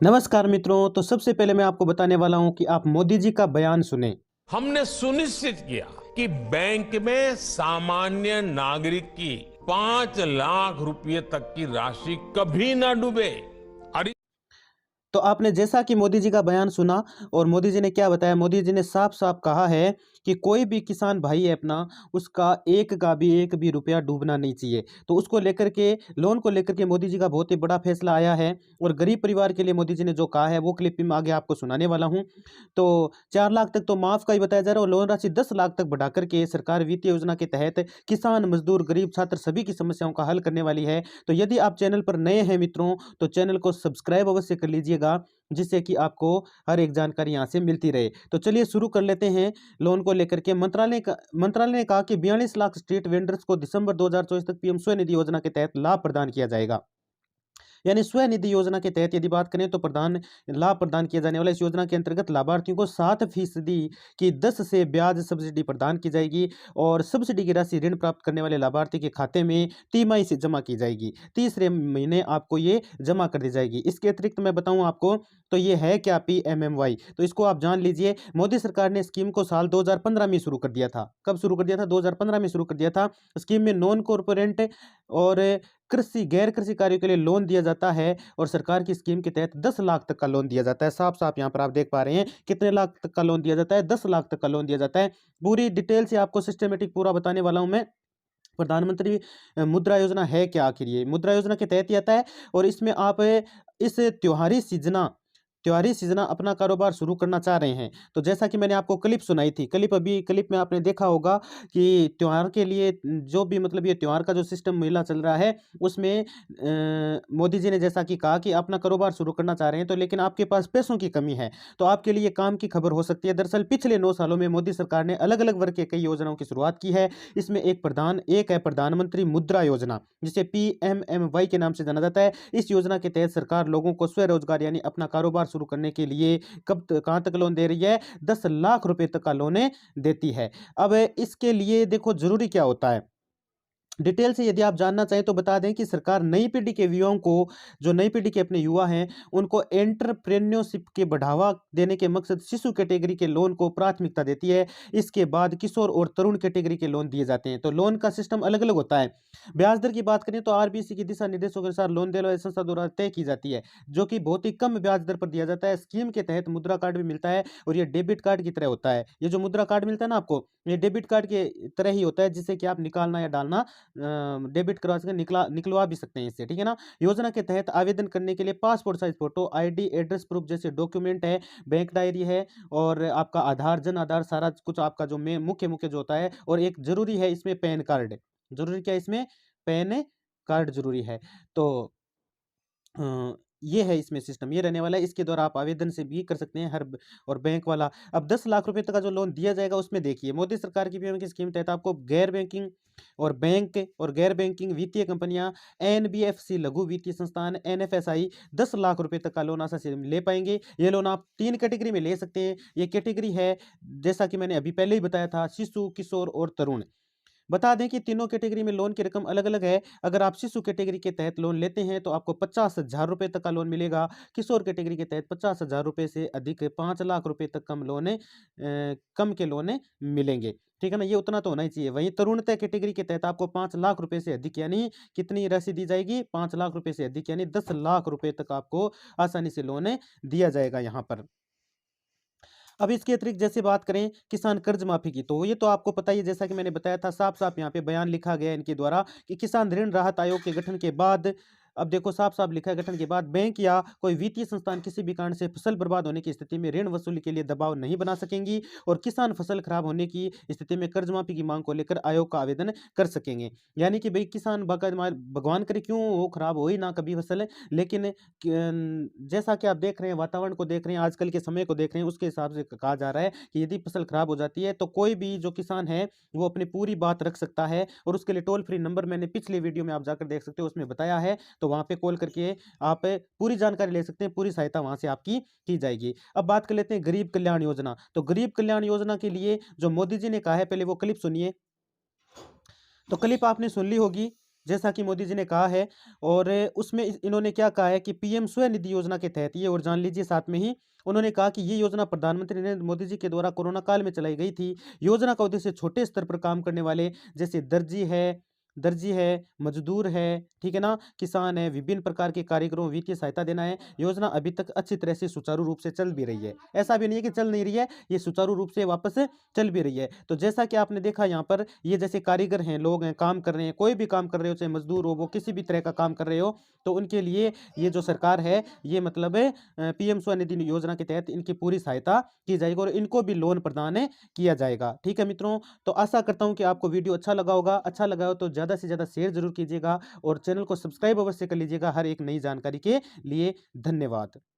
नमस्कार मित्रों। तो सबसे पहले मैं आपको बताने वाला हूं कि आप मोदी जी का बयान सुने। हमने सुनिश्चित किया कि बैंक में सामान्य नागरिक की 5 लाख रुपए तक की राशि कभी ना डूबे। और तो आपने जैसा कि मोदी जी का बयान सुना और मोदी जी ने क्या बताया। मोदी जी ने साफ साफ कहा है कि कोई भी किसान भाई है अपना, उसका एक भी रुपया डूबना नहीं चाहिए। तो उसको लेकर के, लोन को लेकर के मोदी जी का बहुत ही बड़ा फैसला आया है। और गरीब परिवार के लिए मोदी जी ने जो कहा है वो क्लिप भी मैं आगे आपको सुनाने वाला हूँ। तो 4 लाख तक तो माफ का ही बताया जा रहा है और लोन राशि 10 लाख तक बढ़ा करके सरकार वित्तीय योजना के तहत किसान, मजदूर, गरीब, छात्र सभी की समस्याओं का हल करने वाली है। तो यदि आप चैनल पर नए हैं मित्रों, तो चैनल को सब्सक्राइब अवश्य कर लीजिएगा, जिससे कि आपको हर एक जानकारी यहाँ से मिलती रहे। तो चलिए शुरू कर लेते हैं। लोन को लेकर के मंत्रालय ने कहा कि 42 लाख स्ट्रीट वेंडर्स को दिसंबर 2024 तक पीएम स्वनिधि योजना के तहत लाभ प्रदान किया जाएगा। यानी स्वनिधि योजना के तहत यदि बात करें तो लाभ प्रदान किया जाने वाला इस योजना के अंतर्गत लाभार्थियों को 7% की 10 से ब्याज सब्सिडी प्रदान की जाएगी। और सब्सिडी की राशि ऋण प्राप्त करने वाले लाभार्थी के खाते में तिमाही से जमा की जाएगी। तीसरे महीने आपको ये जमा कर दी जाएगी। इसके अतिरिक्त मैं बताऊं आपको, तो ये है क्या PMMY, तो इसको आप जान लीजिए। मोदी सरकार ने स्कीम को साल 2015 में शुरू कर दिया था। कब शुरू कर दिया था? 2015 में शुरू कर दिया था। स्कीम में नॉन कॉरपोरेट और कृषि, गैर कृषि कार्यों के लिए लोन दिया जाता है। और सरकार की स्कीम के तहत 10 लाख तक का लोन दिया जाता है। साफ साफ यहाँ पर आप देख पा रहे हैं कितने लाख तक का लोन दिया जाता है। 10 लाख तक का लोन दिया जाता है। पूरी डिटेल से आपको सिस्टमेटिक पूरा बताने वाला हूं मैं। प्रधानमंत्री मुद्रा योजना है क्या? आखिर ये मुद्रा योजना के तहत ही आता है। और इसमें आप इस त्योहारी सीजना अपना कारोबार शुरू करना चाह रहे हैं, तो जैसा कि मैंने आपको क्लिप सुनाई थी, क्लिप में आपने देखा होगा कि त्योहार के लिए जो भी मतलब ये त्योहार का जो सिस्टम मेला चल रहा है, उसमें मोदी जी ने जैसा कि कहा कि अपना कारोबार शुरू करना चाह रहे हैं, तो लेकिन आपके पास पैसों की कमी है, तो आपके लिए काम की खबर हो सकती है। दरअसल पिछले 9 सालों में मोदी सरकार ने अलग अलग वर्ग के कई योजनाओं की शुरुआत की है। इसमें एक है प्रधानमंत्री मुद्रा योजना, जिसे PMMY के नाम से जाना जाता है। इस योजना के तहत सरकार लोगों को स्वरोजगार यानी अपना कारोबार शुरू करने के लिए कहाँ तक लोन दे रही है? 10 लाख रुपए तक का लोन देती है। अब इसके लिए देखो जरूरी क्या होता है, डिटेल से यदि आप जानना चाहें तो बता दें कि सरकार नई पीढ़ी के युवाओं को, जो नई पीढ़ी के अपने युवा हैं, उनको एंटरप्रेन्योरशिप के बढ़ावा देने के मकसद शिशु कैटेगरी के लोन को प्राथमिकता देती है। इसके बाद किशोर और तरुण कैटेगरी के लोन दिए जाते हैं। तो लोन का सिस्टम अलग अलग होता है। ब्याज दर की बात करें तो RBC की दिशा निर्देशों के अनुसार लोन देने वाली संस्था द्वारा तय की जाती है, जो कि बहुत ही कम ब्याज दर पर दिया जाता है। स्कीम के तहत मुद्रा कार्ड भी मिलता है और ये डेबिट कार्ड की तरह होता है। ये जो मुद्रा कार्ड मिलता है ना आपको, ये डेबिट कार्ड के तरह ही होता है, जिससे कि आप निकालना या डालना, डेबिट करवा सके, निकलवा भी सकते हैं इससे, ठीक है ना। योजना के तहत आवेदन करने के लिए passport size photo, ID, address proof जैसे डॉक्यूमेंट है, बैंक डायरी है, और आपका आधार, जन आधार, सारा कुछ आपका जो मुख्य मुख्य जो होता है। और एक जरूरी है इसमें पैन कार्ड, जरूरी क्या है इसमें? पैन कार्ड जरूरी है। तो अ, ये है इसमें सिस्टम, ये रहने वाला है। इसके द्वारा आप आवेदन से भी कर सकते हैं और बैंक वाला। अब 10 लाख रुपए तक का जो लोन दिया जाएगा, उसमें देखिए मोदी सरकार की पीएम की स्कीम तहत आपको गैर बैंकिंग वित्तीय कंपनियां, NBFC, लघु वित्तीय संस्थान, NFSI 10 लाख रुपए तक का लोन आसानी से ले पाएंगे। ये लोन आप 3 कैटेगरी में ले सकते हैं। ये कैटेगरी है, जैसा कि मैंने अभी पहले ही बताया था, शिशु, किशोर और तरुण। बता दें कि तीनों कैटेगरी में लोन की रकम अलग अलग है। अगर आप शिशु कैटेगरी के तहत लोन लेते हैं तो आपको 50,000 रुपये तक का लोन मिलेगा। किशोर कैटेगरी के तहत 50,000 रुपये से अधिक 5 लाख रुपये तक कम के लोन मिलेंगे, ठीक है ना। ये उतना तो होना ही चाहिए। वहीं तरुणता कैटेगरी के तहत आपको 5 लाख रुपये से अधिक, यानी कितनी राशि दी जाएगी? 5 लाख रुपये से अधिक, यानी 10 लाख रुपये तक आपको आसानी से लोन दिया जाएगा यहाँ पर। अब इसके अतिरिक्त जैसे बात करें किसान कर्ज माफी की, तो ये तो आपको पता ही है, जैसा कि मैंने बताया था, साफ साफ यहाँ पे बयान लिखा गया है इनके द्वारा कि किसान ऋण राहत आयोग के गठन के बाद, अब देखो साफ साफ लिखा है, गठन के बाद बैंक या कोई वित्तीय संस्थान किसी भी कारण से फसल बर्बाद होने की स्थिति में ऋण वसूली के लिए दबाव नहीं बना सकेंगी। और किसान फसल खराब होने की स्थिति में कर्ज माफी की मांग को लेकर आयोग का आवेदन कर सकेंगे। यानी कि भाई किसान भगवान करे क्यों वो खराब हो ही ना कभी फसल, लेकिन जैसा कि आप देख रहे हैं, वातावरण को देख रहे हैं, आजकल के समय को देख रहे हैं, उसके हिसाब से कहा जा रहा है कि यदि फसल खराब हो जाती है तो कोई भी जो किसान है वो अपनी पूरी बात रख सकता है। और उसके लिए टोल फ्री नंबर मैंने पिछले वीडियो में आप जाकर देख सकते हो, उसमें बताया है। तो वहां पे कॉल करके आप पूरी जानकारी ले सकते हैं, पूरी सहायता वहां से आपकी की जाएगी। अब बात कर लेते हैं गरीब कल्याण योजना। तो गरीब कल्याण योजना के लिए जो मोदी जी ने कहा है, पहले वो क्लिप सुनिए। तो क्लिप आपने सुन ली होगी, जैसा कि मोदी जी ने कहा है। और उसमें इन्होंने क्या कहा है कि पीएम स्वनिधि योजना के तहत ये, और जान लीजिए साथ में ही उन्होंने कहा कि ये योजना प्रधानमंत्री नरेंद्र मोदी जी के द्वारा कोरोना काल में चलाई गई थी। योजना का उद्देश्य छोटे स्तर पर काम करने वाले, जैसे दर्जी है, मजदूर है, ठीक है ना, किसान है, विभिन्न प्रकार के कारीगरों को वित्तीय सहायता देना है। योजना अभी तक अच्छी तरह से सुचारू रूप से चल भी रही है। ऐसा भी नहीं है कि चल नहीं रही है, ये सुचारू रूप से वापस चल भी रही है। तो जैसा कि आपने देखा यहाँ पर, ये जैसे कारीगर हैं, लोग हैं, काम कर रहे हैं, कोई भी काम कर रहे हो, चाहे मजदूर हो, वो किसी भी तरह का काम कर रहे हो, तो उनके लिए ये जो सरकार है, ये मतलब पीएम स्वनिधि योजना के तहत इनकी पूरी सहायता की जाएगी और इनको भी लोन प्रदान किया जाएगा। ठीक है मित्रों, तो आशा करता हूँ कि आपको वीडियो अच्छा लगा होगा। अच्छा लगा हो तो ज़्यादा से ज़्यादा शेयर ज़रूर कीजिएगा और चैनल को सब्सक्राइब अवश्य कर लीजिएगा हर एक नई जानकारी के लिए। धन्यवाद।